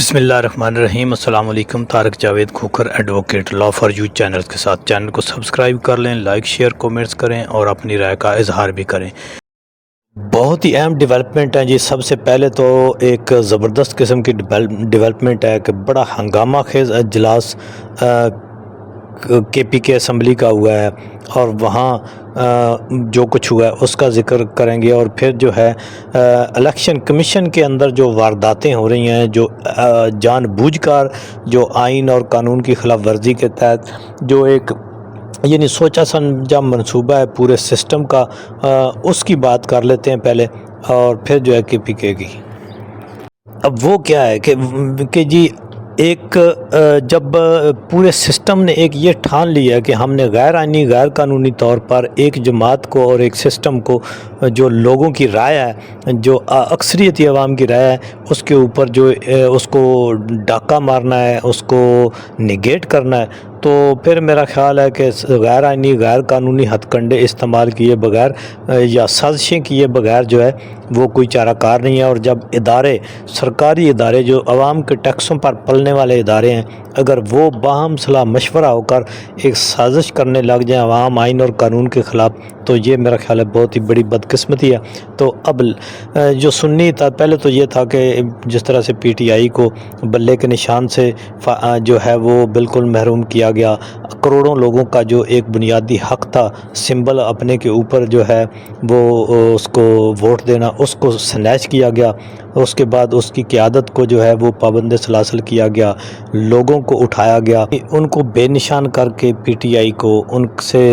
بسم اللہ الرحمن الرحیم۔ السلام علیکم۔ Tariq Javed Khokhar advocate law for you channel کے ساتھ چینل کو سبسکرائب کر لیں، لائک شیئر کومنٹس کریں اور اپنی رائے کا اظہار بھی کریں۔ بہت ہی اہم ڈیولپمنٹ ہیں جی۔ سب سے پہلے تو ایک زبردست قسم کی ڈیولپمنٹ ہے کہ بڑا ہنگامہ خیز اجلاس کے پی کے اسمبلی کا ہوا ہے، اور وہاں جو کچھ ہوا ہے اس کا ذکر کریں گے۔ اور پھر جو ہے الیکشن کمیشن کے اندر جو وارداتیں ہو رہی ہیں، جو جان بوجھ کر جو آئین اور قانون کی خلاف ورزی کے تحت جو ایک یعنی سوچا سمجھا منصوبہ ہے پورے سسٹم کا، اس کی بات کر لیتے ہیں پہلے، اور پھر جو ہے کے پی کے کی۔ اب وہ کیا ہے کہ جی ایک جب پورے سسٹم نے ایک یہ ٹھان لیا کہ ہم نے غیر آئینی غیر قانونی طور پر ایک جماعت کو اور ایک سسٹم کو، جو لوگوں کی رائے ہے، جو اکثریتی عوام کی رائے ہے، اس کے اوپر جو اس کو ڈاکہ مارنا ہے، اس کو نگیٹ کرنا ہے، تو پھر میرا خیال ہے کہ غیر آئینی غیر قانونی ہتھ کنڈے استعمال کیے بغیر یا سازشیں کیے بغیر جو ہے وہ کوئی چارہ کار نہیں ہے۔ اور جب ادارے، سرکاری ادارے جو عوام کے ٹیکسوں پر پلنے والے ادارے ہیں، اگر وہ باہم صلاح مشورہ ہو کر ایک سازش کرنے لگ جائیں عوام، آئین اور قانون کے خلاف، تو یہ میرا خیال ہے بہت ہی بڑی بدقسمتی ہے۔ تو اب جو سنی تھا، پہلے تو یہ تھا کہ جس طرح سے پی ٹی آئی کو بلے کے نشان سے جو ہے وہ بالکل محروم کیا گیا، کروڑوں لوگوں کا جو ایک بنیادی حق تھا سمبل اپنے کے اوپر جو ہے وہ اس کو ووٹ دینا، اس کو سنیچ کیا گیا۔ اس کے بعد اس کی قیادت کو جو ہے وہ پابند سلاسل کیا گیا، لوگوں کو اٹھایا گیا، ان کو بے نشان کر کے پی ٹی آئی کو ان سے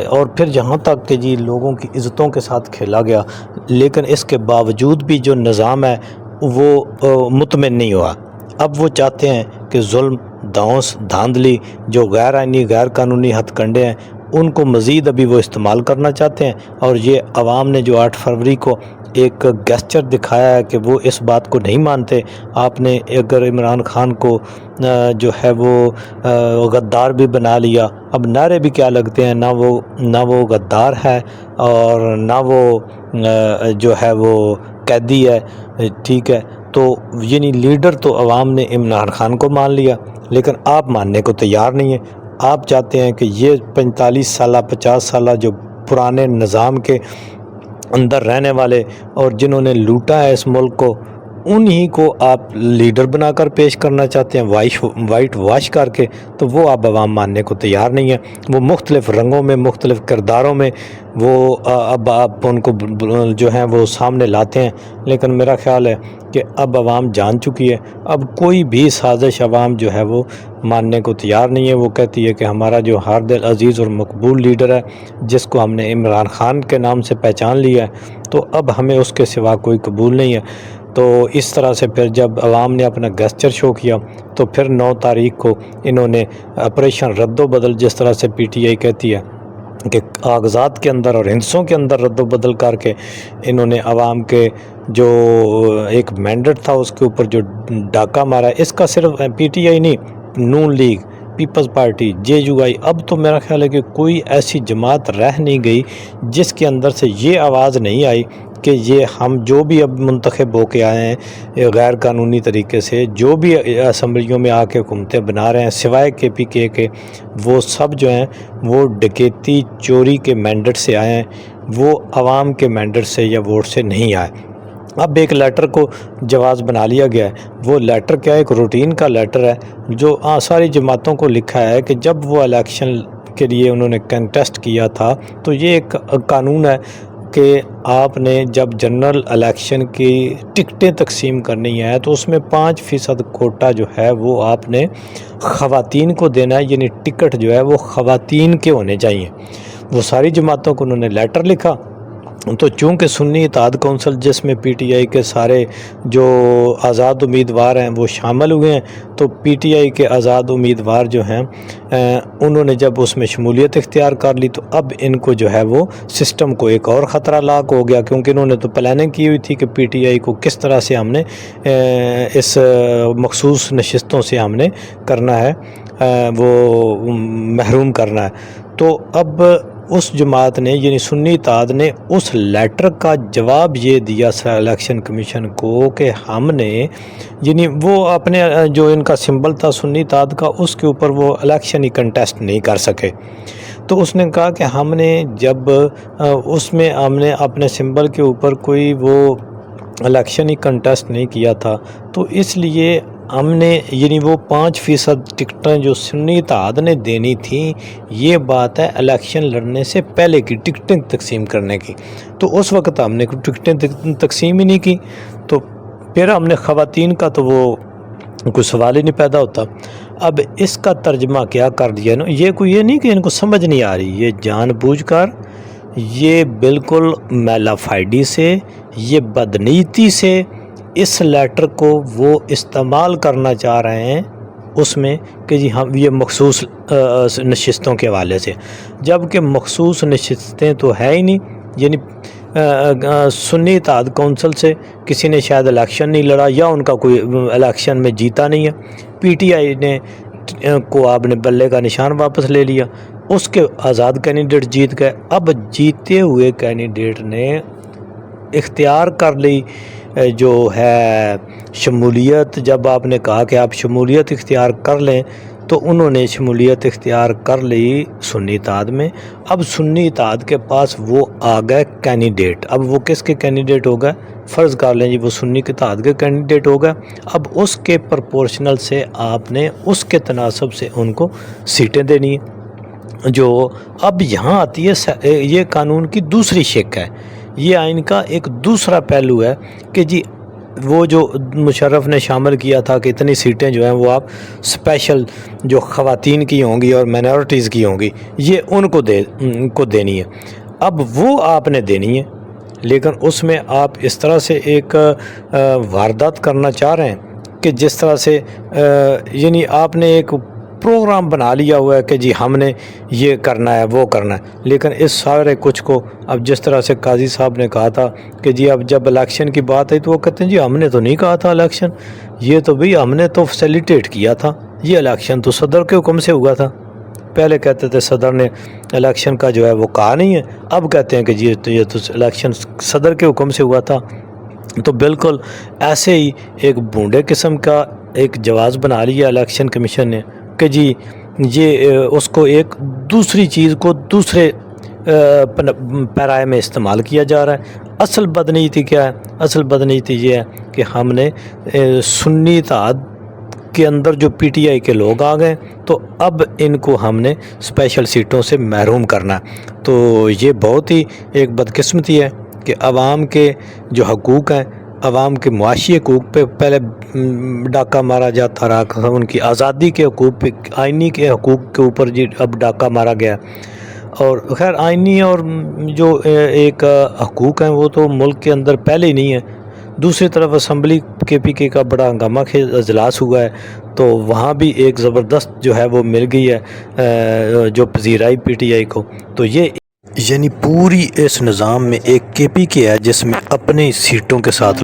اور پھر جہاں تک کہ جی لوگوں کی عزتوں کے ساتھ کھیلا گیا۔ لیکن اس کے باوجود بھی جو نظام ہے وہ مطمئن نہیں ہوا۔ اب وہ چاہتے ہیں کہ ظلم، دھونس، دھاندلی، جو غیر آئینی غیر قانونی ہتھ کنڈے ہیں، ان کو مزید ابھی وہ استعمال کرنا چاہتے ہیں۔ اور یہ عوام نے جو 8 فروری کو ایک گیسچر دکھایا ہے کہ وہ اس بات کو نہیں مانتے۔ آپ نے اگر عمران خان کو جو ہے وہ غدار بھی بنا لیا، اب نعرے بھی کیا لگتے ہیں، نہ وہ غدار ہے اور نہ وہ جو ہے وہ قیدی ہے، ٹھیک ہے۔ تو یعنی لیڈر تو عوام نے عمران خان کو مان لیا، لیکن آپ ماننے کو تیار نہیں ہیں۔ آپ چاہتے ہیں کہ یہ 45 سالہ 50 سالہ جو پرانے نظام کے اندر رہنے والے اور جنہوں نے لوٹا ہے اس ملک کو، انہی کو آپ لیڈر بنا کر پیش کرنا چاہتے ہیں وائٹ واش کر کے، تو وہ آپ عوام ماننے کو تیار نہیں ہیں۔ وہ مختلف رنگوں میں، مختلف کرداروں میں وہ اب آپ ان کو جو ہیں وہ سامنے لاتے ہیں، لیکن میرا خیال ہے کہ اب عوام جان چکی ہے۔ اب کوئی بھی سازش عوام جو ہے وہ ماننے کو تیار نہیں ہے۔ وہ کہتی ہے کہ ہمارا جو ہر دل عزیز اور مقبول لیڈر ہے، جس کو ہم نے عمران خان کے نام سے پہچان لیا ہے، تو اب ہمیں اس کے سوا کوئی قبول نہیں ہے۔ تو اس طرح سے پھر جب عوام نے اپنا گیسچر شو کیا، تو پھر 9 تاریخ کو انہوں نے آپریشن رد و بدل، جس طرح سے پی ٹی آئی کہتی ہے کہ کاغذات کے اندر اور ہندسوں کے اندر رد و بدل کر کے انہوں نے عوام کے جو ایک مینڈیٹ تھا اس کے اوپر جو ڈاکہ مارا ہے۔ اس کا صرف پی ٹی آئی نہیں، نون league, Peoples Party, J U I, اب تو میرا خیال ہے کہ کوئی ایسی جماعت رہ نہیں گئی جس کے اندر سے یہ آواز نہیں آئی کہ یہ ہم جو بھی اب منتخب ہو کے آئے ہیں غیر قانونی طریقے سے، جو بھی اسمبلیوں میں آ کے حکومتیں بنا رہے ہیں سوائے کے پی کے وہ سب جو ہیں وہ ڈکیتی چوری کے مینڈیٹ سے آئے ہیں، وہ عوام کے مینڈیٹ سے یا ووٹ سے نہیں آئے۔ اب ایک لیٹر کو جواز بنا لیا گیا ہے۔ وہ لیٹر کیا ہے؟ ایک روٹین کا لیٹر ہے جو ساری جماعتوں کو لکھا ہے کہ جب وہ الیکشن کے لیے انہوں نے کنٹیسٹ کیا تھا، تو یہ ایک قانون ہے کہ آپ نے جب جنرل الیکشن کی ٹکٹیں تقسیم کرنی ہے تو اس میں 5% کوٹا جو ہے وہ آپ نے خواتین کو دینا ہے، یعنی ٹکٹ جو ہے وہ خواتین کے ہونے چاہیے۔ وہ ساری جماعتوں کو انہوں نے لیٹر لکھا، تو چونکہ سنی اتحاد کونسل جس میں پی ٹی آئی کے سارے جو آزاد امیدوار ہیں وہ شامل ہوئے ہیں، تو پی ٹی آئی کے آزاد امیدوار جو ہیں انہوں نے جب اس میں شمولیت اختیار کر لی، تو اب ان کو جو ہے وہ سسٹم کو ایک اور خطرہ لاحق ہو گیا، کیونکہ انہوں نے تو پلاننگ کی ہوئی تھی کہ پی ٹی آئی کو کس طرح سے ہم نے اس مخصوص نشستوں سے ہم نے کرنا ہے، وہ محروم کرنا ہے۔ تو اب اس جماعت نے یعنی سنی اتحاد نے اس لیٹر کا جواب یہ دیا الیکشن کمیشن کو کہ ہم نے یعنی وہ اپنے جو ان کا سمبل تھا سنی اتحاد کا اس کے اوپر وہ الیکشن ہی کنٹیسٹ نہیں کر سکے. تو اس نے کہا کہ ہم نے جب اس میں ہم نے اپنے سمبل کے اوپر کوئی وہ الیکشن ہی کنٹیسٹ نہیں کیا تھا تو اس لیے ہم نے یعنی وہ 5% ٹکٹیں جو سنی اتحاد نے دینی تھیں یہ بات ہے الیکشن لڑنے سے پہلے کی ٹکٹیں تقسیم کرنے کی. تو اس وقت ہم نے ٹکٹیں تقسیم ہی نہیں کی تو پھر ہم نے خواتین کا تو وہ کوئی سوال ہی نہیں پیدا ہوتا. اب اس کا ترجمہ کیا کر دیا نا یہ نہیں کہ ان کو سمجھ نہیں آ رہی، یہ جان بوجھ کر یہ بالکل میلا فائڈی سے یہ بدنیتی سے اس لیٹر کو وہ استعمال کرنا چاہ رہے ہیں اس میں کہ جی ہم یہ مخصوص نشستوں کے حوالے سے، جبکہ مخصوص نشستیں تو ہے ہی نہیں. یعنی سنی اتحاد کونسل سے کسی نے شاید الیکشن نہیں لڑا یا ان کا کوئی الیکشن میں جیتا نہیں ہے. پی ٹی آئی نے کو آپ نے بلے کا نشان واپس لے لیا، اس کے آزاد کینڈیڈیٹ جیت گئے. اب جیتے ہوئے کینڈیڈیٹ نے اختیار کر لی جو ہے شمولیت. جب آپ نے کہا کہ آپ شمولیت اختیار کر لیں تو انہوں نے شمولیت اختیار کر لی سنی اتحاد میں. اب سنی اتحاد کے پاس وہ آ گئے کینڈیڈیٹ. اب وہ کس کے کینڈیڈیٹ ہو گئے؟ فرض کر لیں جی وہ سنی اتحاد کے کینڈیڈیٹ ہو گئے. اب اس کے پرپورشنل سے آپ نے اس کے تناسب سے ان کو سیٹیں دینی ہیں. جو اب یہاں آتی ہے یہ قانون کی دوسری شق ہے، یہ آئین کا ایک دوسرا پہلو ہے کہ جی وہ جو مشرف نے شامل کیا تھا کہ اتنی سیٹیں جو ہیں وہ آپ اسپیشل جو خواتین کی ہوں گی اور مائنورٹیز کی ہوں گی یہ ان کو دینی ہے. اب وہ آپ نے دینی ہے لیکن اس میں آپ اس طرح سے ایک واردات کرنا چاہ رہے ہیں کہ جس طرح سے یعنی آپ نے ایک پروگرام بنا لیا ہوا ہے کہ جی ہم نے یہ کرنا ہے وہ کرنا ہے، لیکن اس سارے کچھ کو اب جس طرح سے قاضی صاحب نے کہا تھا کہ جی اب جب الیکشن کی بات آئی تو وہ کہتے ہیں جی ہم نے تو نہیں کہا تھا الیکشن، یہ تو بھئی ہم نے تو فیسیلیٹیٹ کیا تھا، یہ الیکشن تو صدر کے حکم سے ہوا تھا. پہلے کہتے تھے صدر نے الیکشن کا جو ہے وہ کہا نہیں ہے، اب کہتے ہیں کہ جی یہ تو الیکشن صدر کے حکم سے ہوا تھا. تو بالکل ایسے ہی ایک بونڈے قسم کا ایک جواز بنا لیا الیکشن کمیشن نے کہ جی یہ اس کو ایک دوسری چیز کو دوسرے پیرائے میں استعمال کیا جا رہا ہے. اصل بدنیتی کیا ہے؟ اصل بدنیتی یہ ہے کہ ہم نے سنی اتحاد کے اندر جو پی ٹی آئی کے لوگ آ گئے تو اب ان کو ہم نے اسپیشل سیٹوں سے محروم کرنا ہے. تو یہ بہت ہی ایک بدقسمتی ہے کہ عوام کے جو حقوق ہیں، عوام کے معاشی حقوق پہ پہلے ڈاکہ مارا جاتا رہا، ان کی آزادی کے حقوق پہ آئینی کے حقوق کے اوپر جی اب ڈاکہ مارا گیا. اور خیر آئینی اور جو ایک حقوق ہیں وہ تو ملک کے اندر پہلے ہی نہیں ہے. دوسری طرف اسمبلی کے پی کے کا بڑا ہنگامہ خیز اجلاس ہوا ہے تو وہاں بھی ایک زبردست جو ہے وہ مل گئی ہے جو پذیرائی پی ٹی آئی کو. تو یہ یعنی پوری اس نظام میں ایک کے پی کے ہے جس میں اپنی سیٹوں کے ساتھ